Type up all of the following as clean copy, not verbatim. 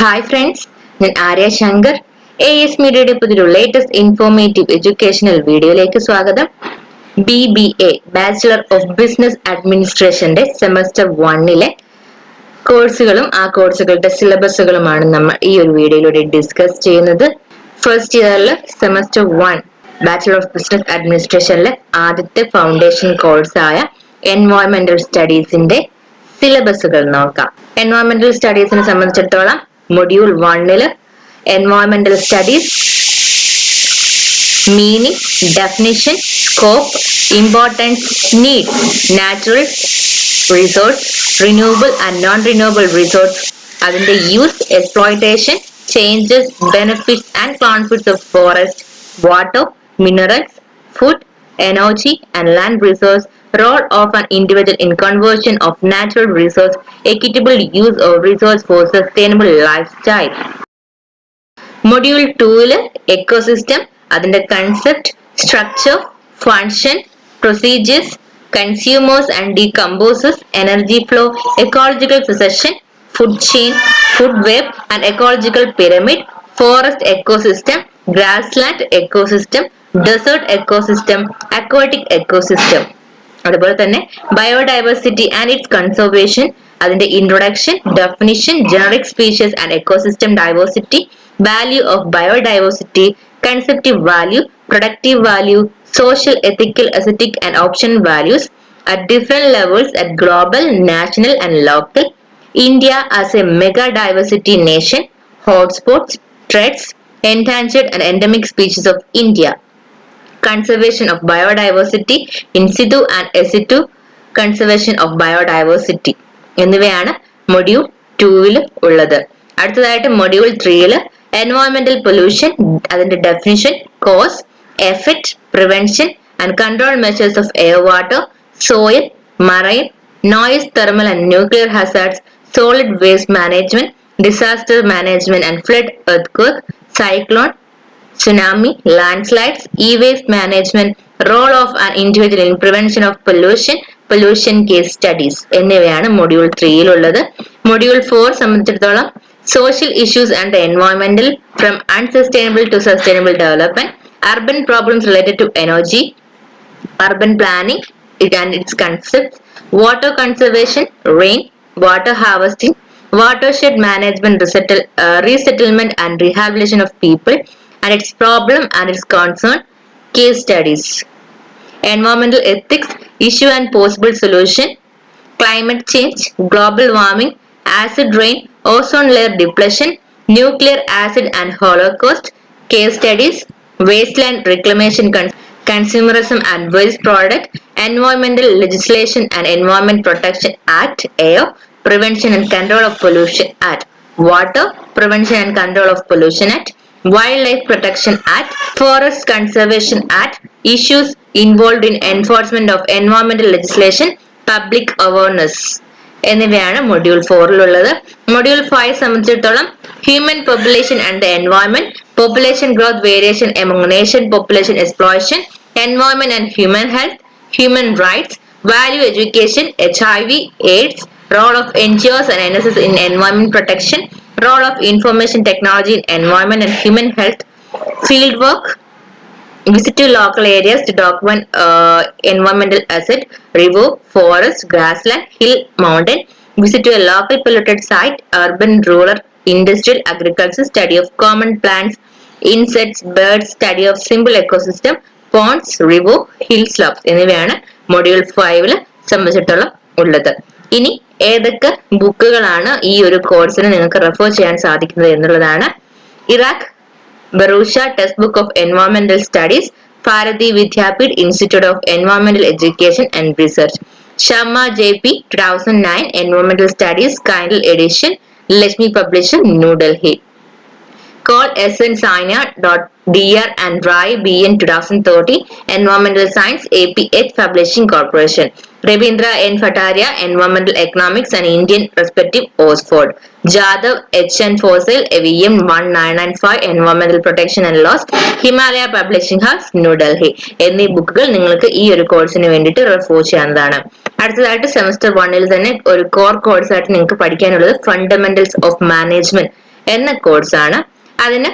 Hi friends, ഞാൻ Arya Shankar AS മീഡിയയുടെ പുതിയൊരു ലേറ്റസ്റ്റ് ഇൻഫോർമേറ്റീവ് എഡ്യൂക്കേഷണൽ വീഡിയോയിലേക്ക് സ്വാഗതം. BBA ബാച്ചിലർ ഓഫ് ബിസിനസ് അഡ്മിനിസ്ട്രേഷന്റെ സെമസ്റ്റർ 1ലെ കോഴ്സുകളും ആ കോഴ്സുകളുടെ സിലബസുകളുമാണ് നമ്മൾ ഈ ഒരു വീഡിയോയിലൂടെ ഡിസ്കസ് ചെയ്യുന്നത്. ഫസ്റ്റ് ഇയറിൽ സെമസ്റ്റർ 1 ബാച്ചിലർ ഓഫ് ബിസിനസ് അഡ്മിനിസ്ട്രേഷനിലെ ആദ്യത്തെ ഫൗണ്ടേഷൻ കോഴ്സായ എൻവയോൺമെന്റൽ സ്റ്റഡീസിന്റെ സിലബസുകൾ നോക്കാം. എൻവയോൺമെന്റൽ സ്റ്റഡീസിനെ സംബന്ധിച്ചിടത്തോളം മൊഡ്യൂൾ 1ല് എൻവയോൺമെന്റൽ studies, meaning, definition, scope, importance, need, natural resource, renewable and non renewable resource, അതിന്റെ use, exploitation, changes, benefits and conflicts of forest, water, minerals, food, energy and land resource, role of an individual in conversion of natural resource, equitable use of resource for sustainable lifestyle. Module 2 ecosystem, അതിന്റെ concept, structure, function, procedures, consumers and decomposers, energy flow, ecological succession, food chain, food web and ecological pyramid, forest ecosystem, grassland ecosystem, desert ecosystem, aquatic ecosystem. അതുപോലെ തന്നെ biodiversity and it's conservation, അതിന്റെ introduction, definition, generic species and ecosystem diversity, value of biodiversity, conceptive value, productive value, social, ethical, aesthetic and optional values at different levels at global, national and local. India as a mega diversity nation, hotspots, threats, endangered and endemic species of India, conservation of biodiversity, in situ and ex situ conservation of biodiversity എന്നിവയാണ് module 2 ഉള്ളത്. അടുത്തതായിട്ട് module 3 എൻവയോൺമെന്റൽ pollution, അതിന്റെ definition, cause, effect, prevention and control measures of air, water, soil, marine, noise, thermal and nuclear hazards, solid waste management, disaster management and flood, earthquake, cyclone, tsunami, landslides, e-waste management, role of an individual in prevention of pollution, pollution case studies എന്നിവയാണ് module 3 ഉള്ളത്. Module 4 സംബന്ധിച്ചിടത്തോളം social issues and the environmental from unsustainable to sustainable development, urban problems related to energy, urban planning and its concepts, water conservation, rain, water harvesting, watershed management, resettlement and rehabilitation of people and its problem and its concern, case studies, environmental ethics, issue and possible solution, climate change, global warming, acid rain, ozone layer depletion, nuclear acid and holocaust, case studies, wasteland reclamation, consumerism and waste product, environmental legislation and environment protection act, air, prevention and control of pollution act, water, prevention and control of pollution act, Wildlife Protection Act, Forest Conservation Act, issues involved in enforcement of environmental legislation, public awareness എന്നിവയാണ് module 4 ഉള്ളത്. Module 5 സംബന്ധിച്ചിടത്തോളം human population and the environment, population growth variation among nation population exploitation, environment and human health, human rights, value education, HIV, AIDS, role of NGOs and NSS in environment protection, role of information technology in environment and human health, field work, visit to local areas to document environmental asset, river, forest, grassland, hill, mountain, visit to a local polluted site, urban, rural, industrial, agriculture, study of common plants, insects, birds, study of simple ecosystem, ponds, river, hill slopes എന്നിവയാണ് module 5 സംബന്ധിച്ചിട്ടുള്ള ഉള്ളത്. ഇനി ഏതൊക്കെ ബുക്കുകളാണ് ഈ ഒരു കോഴ്സിന് നിങ്ങൾക്ക് refer ചെയ്യാൻ സാധിക്കുന്നത് എന്നുള്ളതാണ്. Iraq ബറൂഷ text book of എൻവയോൺമെന്റൽ studies, Bharati Vidyapeeth institute of എൻവയോൺമെന്റൽ education and research, Sharma JP 2009 എൻവയോൺമെന്റൽ studies കൈൻഡിൽ edition, Lakshmi publisher, New Delhi. Call SN Sainya .dr and Rai BN 2030 Environmental Science APH Publishing Corporation, Rabindra N Phataria Environmental Economics and Indian Perspective, Oxford, Jadhav HN Fossil AVM 1995 Environmental Protection and Laws, Himalaya Publishing House, New Delhi എന്നീ ബുക്കുകൾ നിങ്ങൾക്ക് ഈ ഒരു കോഴ്സിന് വേണ്ടിയിട്ട് refer ചെയ്യാവുന്നതാണ്. അടുത്തതായിട്ട് semester 1 തന്നെ ഒരു കോർ കോഴ്സ് ആയിട്ട് നിങ്ങൾക്ക് പഠിക്കാനുള്ളത് ഫണ്ടമെന്റൽസ് ഓഫ് മാനേജ്മെന്റ് എന്ന കോഴ്സാണ്. അതിന്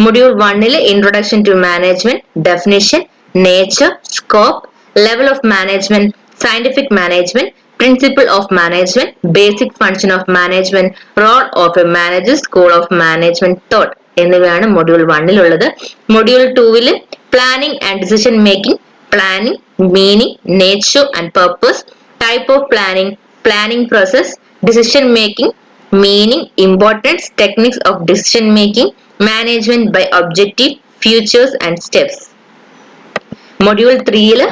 module 1 introduction to management, definition, nature, scope, level of management, scientific management, principle of management, basic function of management, role of a manager, school of management thought എന്നിവയാണ് module 1 ഉള്ളത്. Module 2 planning and decision making, planning, meaning, nature and purpose, type of planning, planning process, decision making, meaning, importance, techniques of decision making, management by objective, futures and steps. Module 3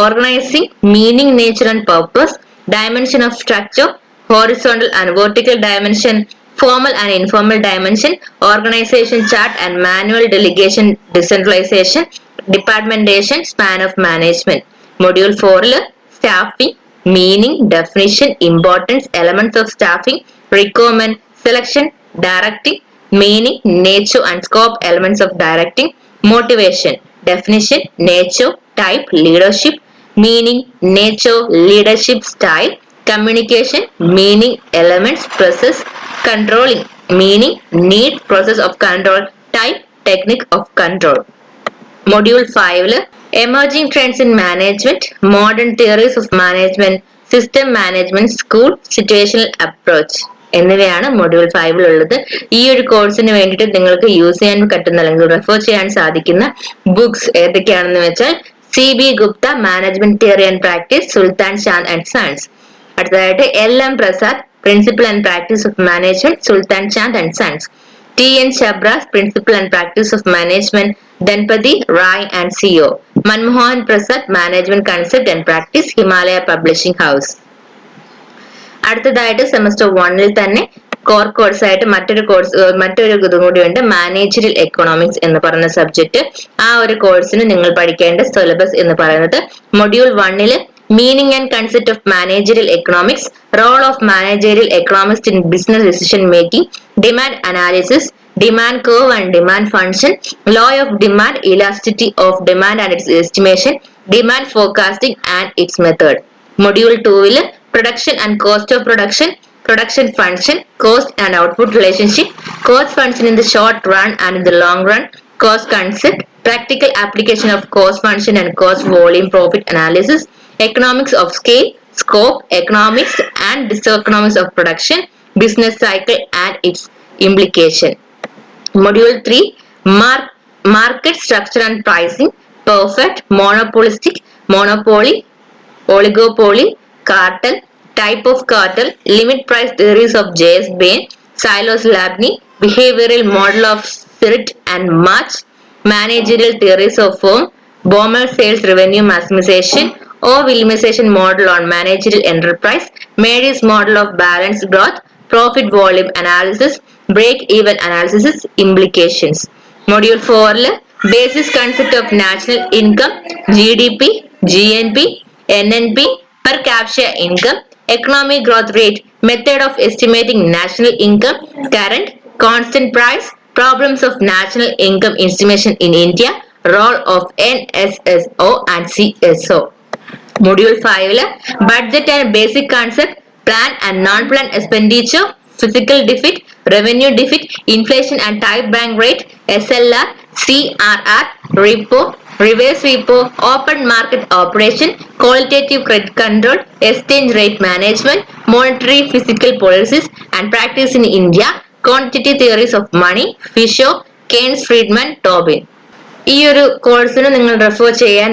organizing, meaning, nature and purpose, dimension of structure, horizontal and vertical dimension, formal and informal dimension, organization chart and manual delegation, decentralization, departmentation, span of management. Module 4 staffing, meaning, definition, importance, elements of staffing, requirement, selection, directing, meaning, nature and scope, elements of directing, motivation, definition, nature, type, leadership, meaning, nature, leadership style, communication, meaning, elements, process, controlling, meaning, need, process of control, type, technique of control. Module 5 emerging trends in management, modern theories of management, system management, school, situational approach എന്നിവയാണ് module 5 ഉള്ളത്. ഈ ഒരു കോഴ്സിന് വേണ്ടിയിട്ട് നിങ്ങൾക്ക് use ചെയ്യാൻ പറ്റുന്ന അല്ലെങ്കിൽ റെഫർ ചെയ്യാൻ സാധിക്കുന്ന ബുക്സ് ഏതൊക്കെയാണെന്ന് വെച്ചാൽ CB Gupta management theory and practice, Sultan Chand and sons. അടുത്തതായിട്ട് LM Prasad principle and practice of management, Sultan Chand and sons. TN Chabras Principle and Practice of Management, Dhanpati, Rai and CEO. Manmohan Prasad Management Concept and Practice, Himalaya Publishing House. അടുത്തതായിട്ട് semester 1 തന്നെ core course ആയിട്ട് മറ്റൊരു ഇതും കൂടിയുണ്ട്, managerial economics എന്ന് പറയുന്ന subject. ആ ഒരു കോഴ്സിന് നിങ്ങൾ പഠിക്കേണ്ട സിലബസ് എന്ന് പറയുന്നത് module 1 meaning and concept of managerial economics, role of managerial economists in business decision making, demand analysis, demand curve and demand function, law of demand, elasticity of demand and its estimation, demand forecasting and its method. Module 2 production and cost of production, production function, cost and output relationship, cost function in the short run and in the long run, cost concept, practical application of cost function and cost volume profit analysis, economics of scale, scope, economics and diseconomics of production, business cycle and its implication. Module 3 market structure and pricing, perfect, monopolistic, monopoly, oligopoly, cartel, type of cartel, limit price theories of J.S. Bain, Silos Labney, behavioral model of Sirt and March, managerial theories of firm, Baumol sales revenue maximization, or Williamization model on managerial enterprise, Mary's model of balanced growth, profit volume analysis, break-even analysis, implications. Module 4 basic concept of national income, GDP, GNP, NNP, per capita income, economic growth rate, method of estimating national income, current, constant price, problems of national income estimation in India, role of NSSO and CSO. Module 5 budget and basic concept, plan and non-plan expenditure, physical deficit, revenue deficit, inflation and type bank rate, SLR, CRR, repo, reverse repo, open market operation, qualitative credit control, exchange rate management, monetary fiscal policies and practice in India, quantitative theories of money, Fisher, Keynes, Friedman, Tobin. ഈ ഒരു കോഴ്സിന് നിങ്ങൾ refer ചെയ്യാൻ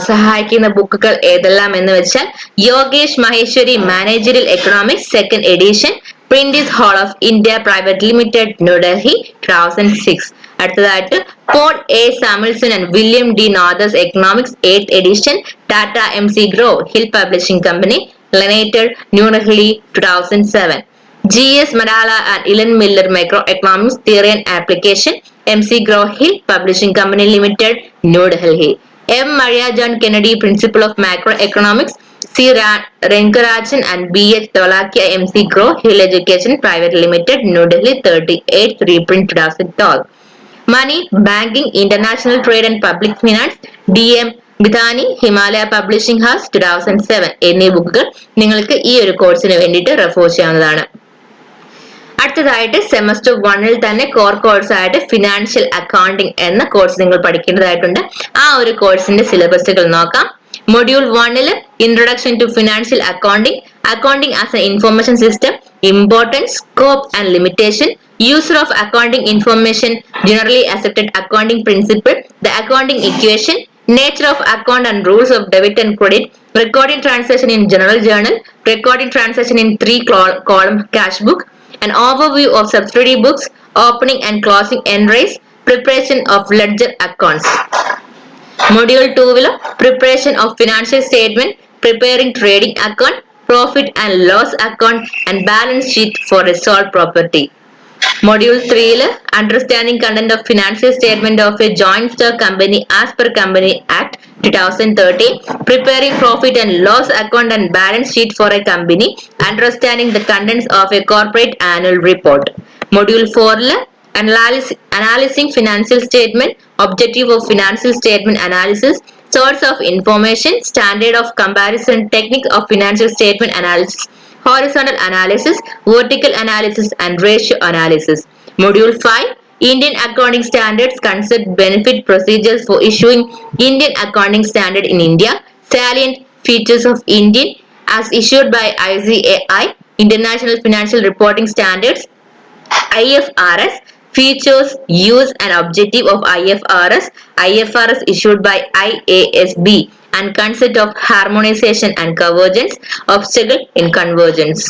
സഹായിക്കുന്ന ബുക്കുകൾ ഏതെല്ലാം എന്ന് വെച്ചാൽ Yogesh Maheshwari managerial economics second edition, Prentice Hall of India private limited, New Delhi 2006. അടുത്തതായിട്ട് Paul A Samuelson and William D Nordhaus economics 8th edition, Tata MC Graw Hill publishing company, limited, New Delhi 2007. GS Madala and Ilan Miller Microeconomics Theory and Application, MC Grow Hill Publishing Company Limited, New Delhi. M. Maria John Kennedy Principle of Macroeconomics, C. Renkarajan and B.H. Tolakia MC Grow Hill Education Private Limited, New Delhi 38, reprint 2012. Money, Banking, International Trade and Public Finance, DM Mithani Himalaya publishing house 2007 എന്നീ ബുക്കുകൾ നിങ്ങൾക്ക് ഈ ഒരു കോഴ്സിന് വേണ്ടിയിട്ട് refer ചെയ്യാവുന്നതാണ്. അടുത്തതായിട്ട് semester 1-ൽ തന്നെ കോർ കോഴ്സ് ആയിട്ട് ഫിനാൻഷ്യൽ അക്കൗണ്ടിംഗ് എന്ന കോഴ്സ് നിങ്ങൾ പഠിക്കേണ്ടതായിട്ടുണ്ട്. ആ ഒരു കോഴ്സിന്റെ സിലബസുകൾ നോക്കാം. മൊഡ്യൂൾ 1-ല് introduction to financial accounting, accounting as a information system, importance, scope and limitation, user of accounting information, generally accepted accounting principle, the accounting equation, nature of account and rules of debit and credit, recording transaction in general journal, recording transaction in 3-column cash book, an overview of subsidiary books, opening and closing entries, preparation of ledger accounts. Module 2 preparation of financial statement, preparing trading account, profit and loss account and balance sheet for a sole property. Module 3 understanding content of financial statement of a joint stock company as per Company Act 2013, preparing profit and loss account and balance sheet for a company, understanding the contents of a corporate annual report. Module 4 analyzing financial statement, objective of financial statement analysis, source of information, standard of comparison, technique of financial statement analysis, horizontal analysis, vertical analysis and ratio analysis. Module 5 Indian Accounting Standards, Concept, Benefit, Procedures for issuing Indian Accounting Standard in India, salient features of Indian as issued by ICAI, International Financial Reporting Standards, IFRS, features, use and objective of IFRS, IFRS issued by IASB, and concept of harmonization and convergence, obstacle in convergence.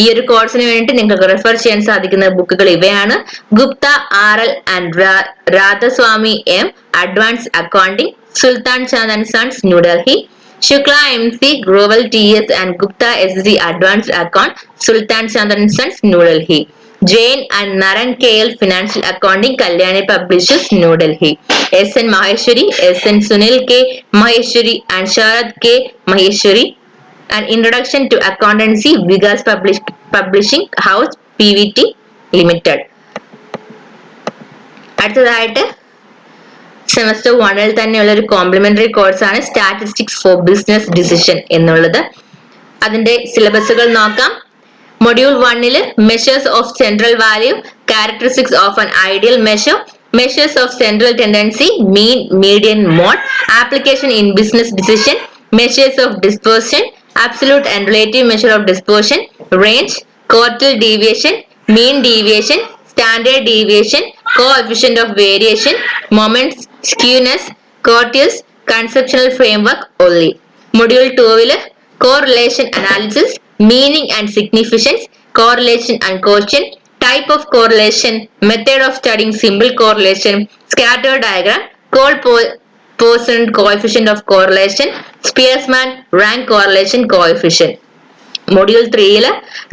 ഈ ഒരു കോഴ്സിന് വേണ്ടി നിങ്ങൾക്ക് refer ചെയ്യാൻ സാധിക്കുന്ന ബുക്കുകൾ ഇവയാണ്. Gupta RL and Radhaswamy M, advance accounting, Sultan Chand and sons, New Delhi. Shukla MC, Groval TS and Gupta SG, Advanced Account, Sultan Chand and Sons, New Delhi. Jain and Naran KL, Financial Accounting, Kalyani Publishers, New Delhi. SN Maheshwari, SN Sunil K Maheshwari and Sharad K Maheshwari. An Introduction to Accountancy, Vigas Publishing House, PVT Limited. അടുത്തതായിട്ട് semester 1-ൽ തന്നെയുള്ള ഒരു complementary കോഴ്സാണ് statistics four business decision എന്നുള്ളത്. അതിന്റെ സിലബസുകൾ നോക്കാം. Module 1-ല് measures of central value, characteristics of an ideal measure, measures of central tendency, mean, median, mode, application in business decision, measures of dispersion, absolute and relative measure of dispersion, range, quartile deviation, mean deviation, standard deviation, coefficient of variation, moments, skewness, quartiles, conceptual framework only. Module 2 correlation analysis, meaning and significance, correlation and quotient, type of correlation, method of studying simple correlation, scatter diagram, Poisson coefficient of correlation, Spearman rank correlation coefficient. Module 3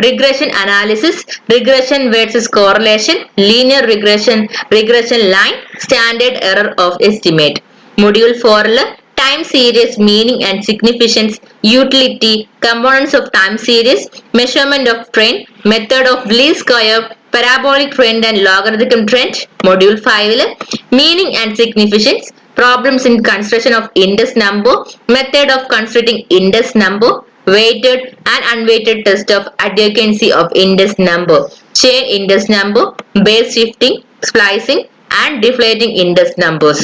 regression analysis, regression versus correlation, linear regression, regression line, standard error of estimate. Module 4 time series, meaning and significance, utility, components of time series, measurement of trend, method of least square, parabolic trend and logarithm trend. Module 5 meaning and significance, problems in construction of index number, method of constructing index number, weighted and unweighted test of adjacency of index number, chain index number, base shifting, splicing and deflating index numbers.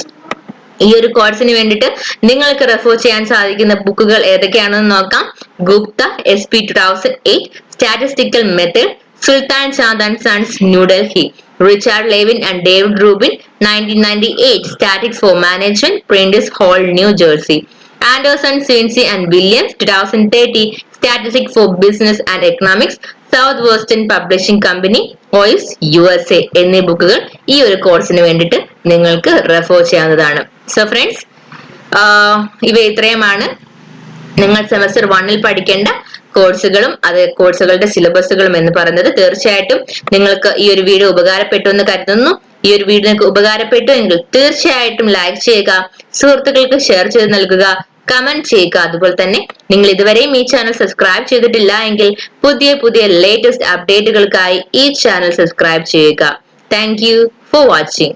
ഈ ഒരു കോഴ്സിന് വേണ്ടിയിട്ട് നിങ്ങൾക്ക് refer ചെയ്യാൻ സാധിക്കുന്ന ബുക്കുകൾ ഏതൊക്കെയാണെന്ന് നോക്കാം. Gupta SP 2008, statistical method, Sultan Chand and sons, New Delhi. Richard Levin and David Rubin, 1998, Statistics for Management, Prentice Hall, New Jersey. Anderson, Swansea and Williams, 2030, Statistics for Business and Economics, Southwestern Publishing Company, OIS, USA എന്നീ ബുക്കുകൾ ഈ ഒരു കോഴ്സിന് വേണ്ടിയിട്ട് നിങ്ങൾക്ക് refer ചെയ്യാവുന്നതാണ്. So friends, ഇവ ഇത്രയുമാണ് നിങ്ങൾ സെമസ്റ്റർ 1-ൽ പഠിക്കേണ്ട കോഴ്സുകളും അത് കോഴ്സുകളുടെ സിലബസുകളും എന്ന് പറയുന്നത്. തീർച്ചയായിട്ടും നിങ്ങൾക്ക് ഈ ഒരു വീഡിയോ ഉപകാരപ്പെട്ടു എന്ന് കരുതുന്നു. ഈ ഒരു വീഡിയോ നിങ്ങൾക്ക് ഉപകാരപ്പെട്ടു എങ്കിൽ തീർച്ചയായിട്ടും ലൈക്ക് ചെയ്യുക, സുഹൃത്തുക്കൾക്ക് ഷെയർ ചെയ്ത് നൽകുക, കമന്റ് ചെയ്യുക. അതുപോലെ തന്നെ നിങ്ങൾ ഇതുവരെയും ഈ ചാനൽ സബ്സ്ക്രൈബ് ചെയ്തിട്ടില്ല എങ്കിൽ പുതിയ ലേറ്റസ്റ്റ് അപ്ഡേറ്റുകൾക്കായി ഈ ചാനൽ സബ്സ്ക്രൈബ് ചെയ്യുക. Thank you for watching.